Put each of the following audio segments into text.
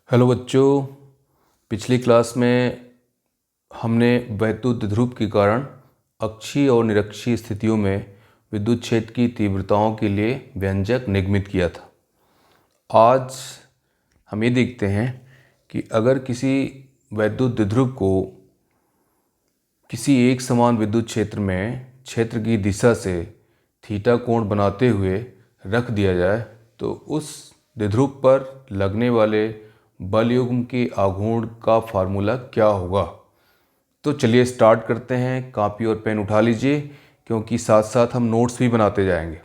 Hello बच्चों। पिछली class में हमने वैद्युत ध्रुव के कारण अक्षीय और निरक्षीय स्थितियों में विद्युत क्षेत्र की तीव्रताओं के लिए व्यंजक निगमित किया था। आज हम ये देखते हैं कि अगर किसी वैद्युत ध्रुव को किसी एक समान विद्युत क्षेत्र में क्षेत्र की दिशा से थीटा कोण बनाते हुए रख दिया जाए तो उस द्विध्रुव पर लगने वाले बल युग्म के आघूर्ण का फार्मूला क्या होगा। तो चलिए स्टार्ट करते हैं। कॉपी और पेन उठा लीजिए क्योंकि साथ साथ हम नोट्स भी बनाते जाएंगे।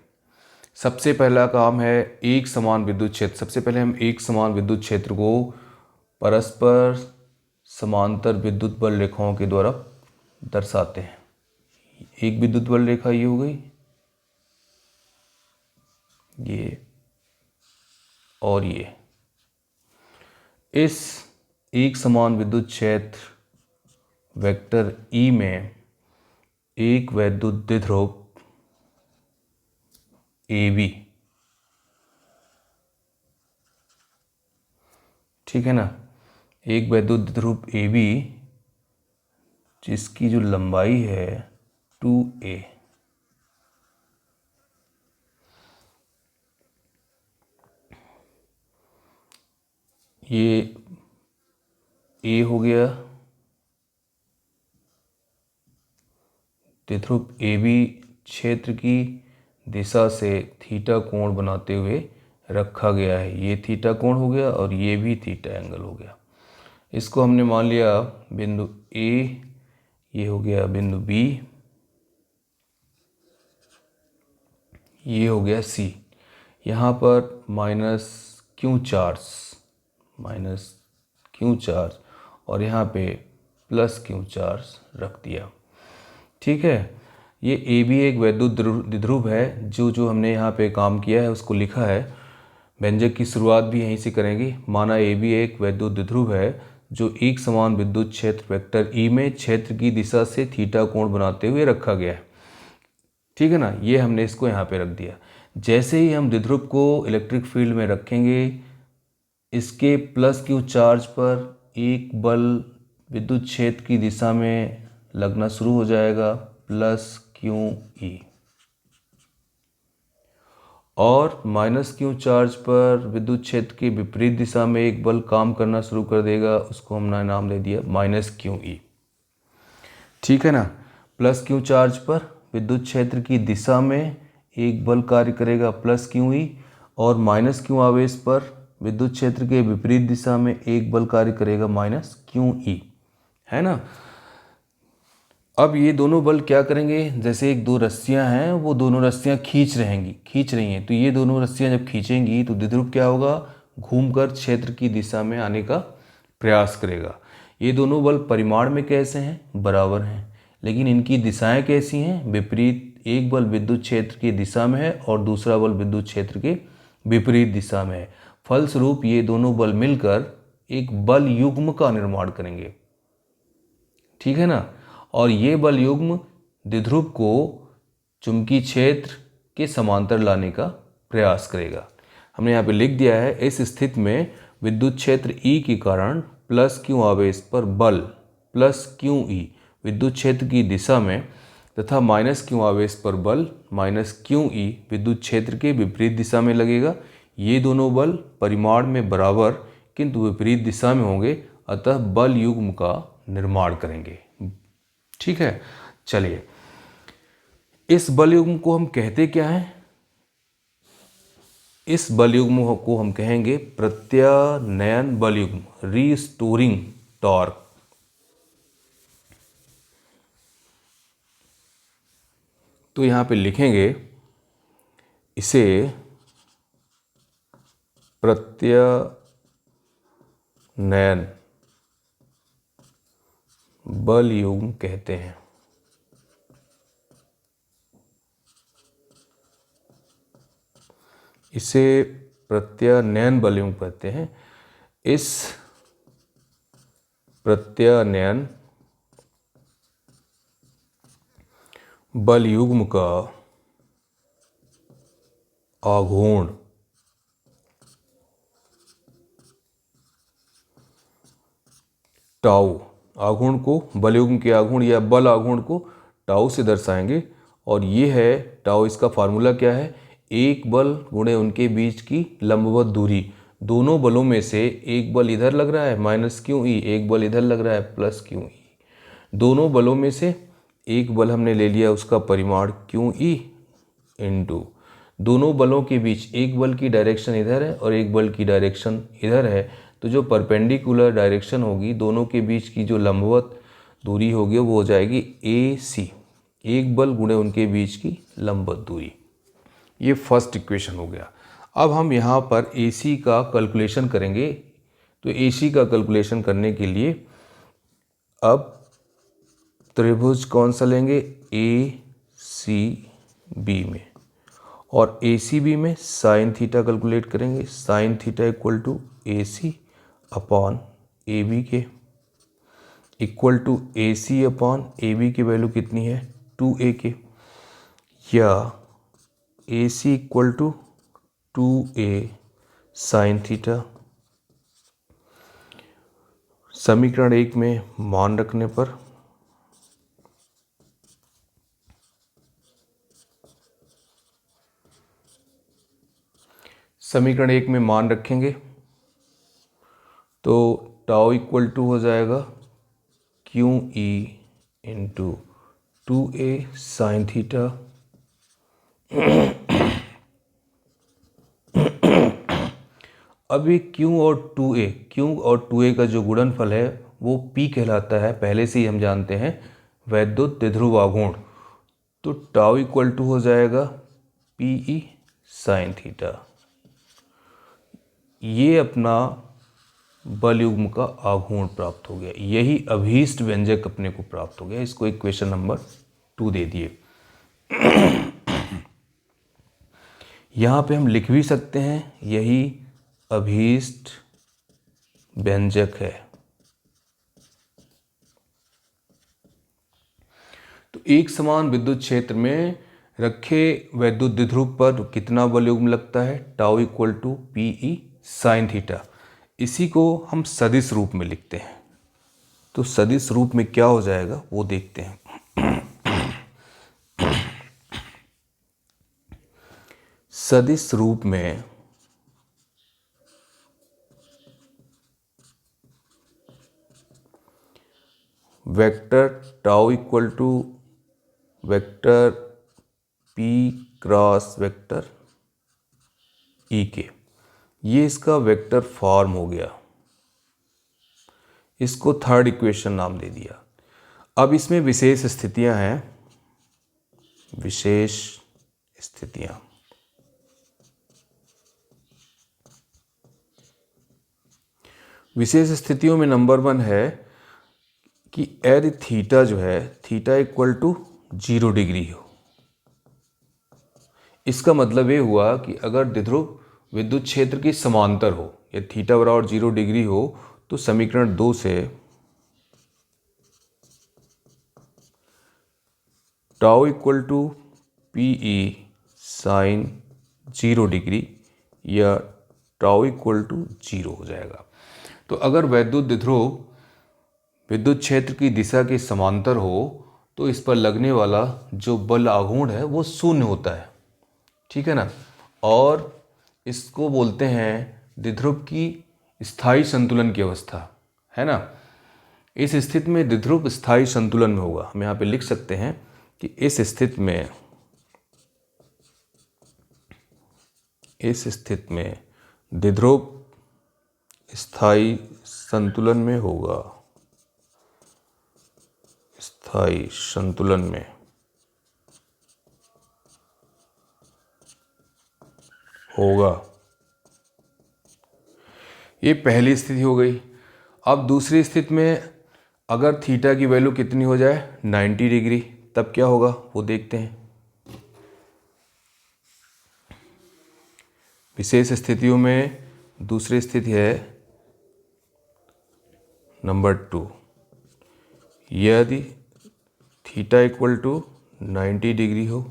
सबसे पहला काम है एक समान विद्युत क्षेत्र। सबसे पहले हम एक समान विद्युत क्षेत्र को परस्पर समांतर विद्युत बल रेखाओं के द्वारा दर्शाते हैं। एक विद्युत बल रेखा ये हो गई, ये और ये। इस एक समान विद्युत क्षेत्र वेक्टर ई में एक वैद्युत द्विध्रुव AB, ठीक है ना, एक वैद्युत द्विध्रुव AB जिसकी जो लंबाई है 2a, ये A हो गया। द्विध्रुव AB क्षेत्र की दिशा से थीटा कोण बनाते हुए रखा गया है। ये थीटा कोण हो गया और ये भी थीटा एंगल हो गया। इसको हमने मान लिया बिंदु A, ये हो गया बिंदु B, ये हो गया C। यहाँ पर माइनस क्यू चार्ज और यहाँ पे प्लस क्यू चार्ज रख दिया, ठीक है। ये ए भी एक वैद्युत द्विध्रुव है। जो हमने यहाँ पे काम किया है उसको लिखा है। व्यंजक की शुरुआत भी यहीं से करेंगे। माना ए भी एक वैद्युत द्विध्रुव है जो एक समान विद्युत क्षेत्र वेक्टर ई में क्षेत्र की दिशा से थीटा कोण बनाते हुए रखा गया है, ठीक है ना। ये हमने इसको यहाँ पे रख दिया। जैसे ही हम द्विध्रुव को इलेक्ट्रिक फील्ड में रखेंगे, इसके प्लस क्यू चार्ज पर एक बल विद्युत क्षेत्र की दिशा में लगना शुरू हो जाएगा, प्लस क्यू ई, और माइनस क्यू चार्ज पर विद्युत क्षेत्र की विपरीत दिशा में एक बल काम करना शुरू कर देगा। उसको हमने नाम दे दिया माइनस क्यू ई, ठीक है ना। प्लस क्यू चार्ज पर विद्युत क्षेत्र की दिशा में एक बल कार्य करेगा, प्लस क्यू ई, और माइनस क्यू आवेश पर विद्युत क्षेत्र के विपरीत दिशा में एक बल कार्य करेगा, माइनस क्यू ई, है ना। अब ये दोनों बल क्या करेंगे, जैसे एक दो रस्सियां हैं, वो दोनों रस्सियां खींच रही हैं, तो ये दोनों रस्सियां जब खींचेंगी तो द्विध्रुव क्या होगा, घूमकर क्षेत्र की दिशा में आने का प्रयास करेगा। ये दोनों बल परिमाण में कैसे हैं, बराबर हैं, लेकिन इनकी दिशाएं कैसी हैं, विपरीत। एक बल विद्युत क्षेत्र की दिशा में है और दूसरा बल विद्युत क्षेत्र के विपरीत दिशा में है। फलस्वरूप ये दोनों बल मिलकर एक बल युग्म का निर्माण करेंगे, ठीक है ना। और ये बल युग्म द्विध्रुव को चुंबकीय क्षेत्र के समांतर लाने का प्रयास करेगा। हमने यहाँ पे लिख दिया है, इस स्थिति में विद्युत क्षेत्र E के कारण प्लस क्यू आवेश पर बल प्लस क्यू ई विद्युत क्षेत्र की दिशा में तथा माइनस क्यू आवेश पर बल माइनस क्यू ई विद्युत क्षेत्र के विपरीत दिशा में लगेगा। ये दोनों बल परिमाण में बराबर किंतु विपरीत दिशा में होंगे, अतः बल युग्म का निर्माण करेंगे, ठीक है। चलिए, इस बल युग्म को हम कहते क्या हैं, इस बल युग्म को हम कहेंगे प्रत्यानयन बल युग्म, रीस्टोरिंग टॉर्क। तो यहां पे लिखेंगे इसे प्रत्यानयन बल युग्म कहते हैं। इसे प्रत्यानयन बल युग्म कहते हैं। इस प्रत्यानयन बल युग्म का आघूर्ण टाउ आघूर्ण को, बलयुग्म के आघूर्ण या बल आघूर्ण को टाउ से दर्शाएंगे। और ये है टाउ, इसका फार्मूला क्या है, एक बल गुणे उनके बीच की लंबवत दूरी। दोनों बलों में से एक बल इधर लग रहा है माइनस क्यू ई, एक बल इधर लग रहा है प्लस क्यू ई। दोनों बलों में से एक बल हमने ले लिया, उसका परिमाण क्यू ई इंटू दोनों बलों के बीच एक बल की डायरेक्शन इधर है और एक बल की डायरेक्शन इधर है, तो जो परपेंडिकुलर डायरेक्शन होगी दोनों के बीच की जो लंबवत दूरी होगी वो हो जाएगी ए सी, एक बल गुणे उनके बीच की लंबवत दूरी। ये फर्स्ट इक्वेशन हो गया। अब हम यहाँ पर ए सी का कैलकुलेशन करेंगे। तो ए सी का कैलकुलेशन करने के लिए अब त्रिभुज कौन सा लेंगे, ए सी बी में, और ए सी बी में साइन थीटा कैलकुलेट करेंगे। Sine theta equal to A C upon A B के, equal to A C upon A B की वैल्यू कितनी है 2a के, या A C equal to 2a sine theta. समीकरण 1 में मान रखने पर समीकरण 1 में मान रखेंगे तो टाउ इक्वल टू हो जाएगा Q E into 2a sine theta. अब ये Q और 2a का जो गुणनफल है वो P कहलाता है, पहले से ही हम जानते हैं, वैद्युत द्विध्रुव आघूर्ण। तो टाउ इक्वल टू हो जाएगा PE साइन थीटा। ये अपना बलयुग्म का आघूर्ण प्राप्त हो गया, यही अभीष्ट व्यंजक अपने को प्राप्त हो गया। इसको इक्वेशन नंबर 2 दे दिए। यहाँ पे हम लिख भी सकते हैं यही अभीष्ट व्यंजक है। तो एक समान विद्युत क्षेत्र में रखे वैद्युत द्विध्रुव पर कितना बलयुग्म लगता है, tau equal to PE sine theta. इसी को हम सदिश रूप में लिखते हैं। तो सदिश रूप में क्या हो जाएगा वो देखते हैं। सदिश रूप में vector tau equal to vector P cross vector E के, ये इसका वेक्टर फॉर्म हो गया। इसको थर्ड इक्वेशन नाम दे दिया। अब इसमें विशेष स्थितियां हैं, विशेष स्थितियां। विशेष स्थितियों में नंबर 1 है कि यदि थीटा जो है थीटा इक्वल टू 0 डिग्री हो। इसका मतलब ये हुआ कि अगर द्विध्रुव विद्युत क्षेत्र के समांतर हो या थीटा बराबर 0 डिग्री हो, तो समीकरण 2 से tau equal to PE sine 0 degree या टाउ इक्वल टू 0 हो जाएगा। तो अगर वैद्युत द्विध्रुव विद्युत क्षेत्र की दिशा के समांतर हो तो इस पर लगने वाला जो बल आघूर्ण है वो शून्य होता है, ठीक है ना। और इसको बोलते हैं द्विध्रुव की स्थायी संतुलन की अवस्था, है ना। इस स्थिति में द्विध्रुव स्थायी संतुलन में होगा। हम यहाँ पे लिख सकते हैं कि इस स्थिति में द्विध्रुव स्थायी संतुलन में होगा, स्थायी संतुलन में होगा। ये पहली स्थिति हो गई। अब दूसरी स्थिति में अगर थीटा की वैल्यू कितनी हो जाए 90 डिग्री, तब क्या होगा वो देखते हैं। विशेष स्थितियों में दूसरी स्थिति है नंबर 2, यदि थीटा इक्वल टू 90 डिग्री हो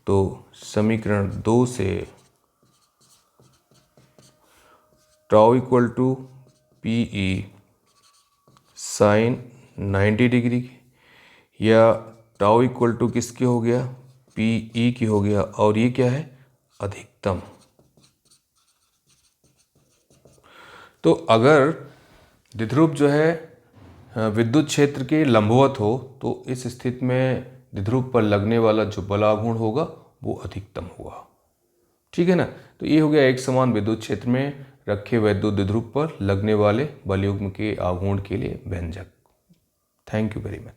तो समीकरण 2 से tau equal to PE sine 90 degree की, या टाउ इक्वल टू किसके हो गया, पी ई की हो गया, और ये क्या है, अधिकतम। तो अगर द्विध्रुव जो है विद्युत क्षेत्र के लंबवत हो तो इस स्थिति में द्विध्रुव पर लगने वाला जो बलाघूर्ण होगा वो अधिकतम होगा। ठीक है ना। तो ये हो गया एक समान विद्युत क्षेत्र में रखे वैद्युत द्विध्रुव पर लगने वाले बलयुग्म के आघूर्ण के लिए व्यंजक। Thank you very much.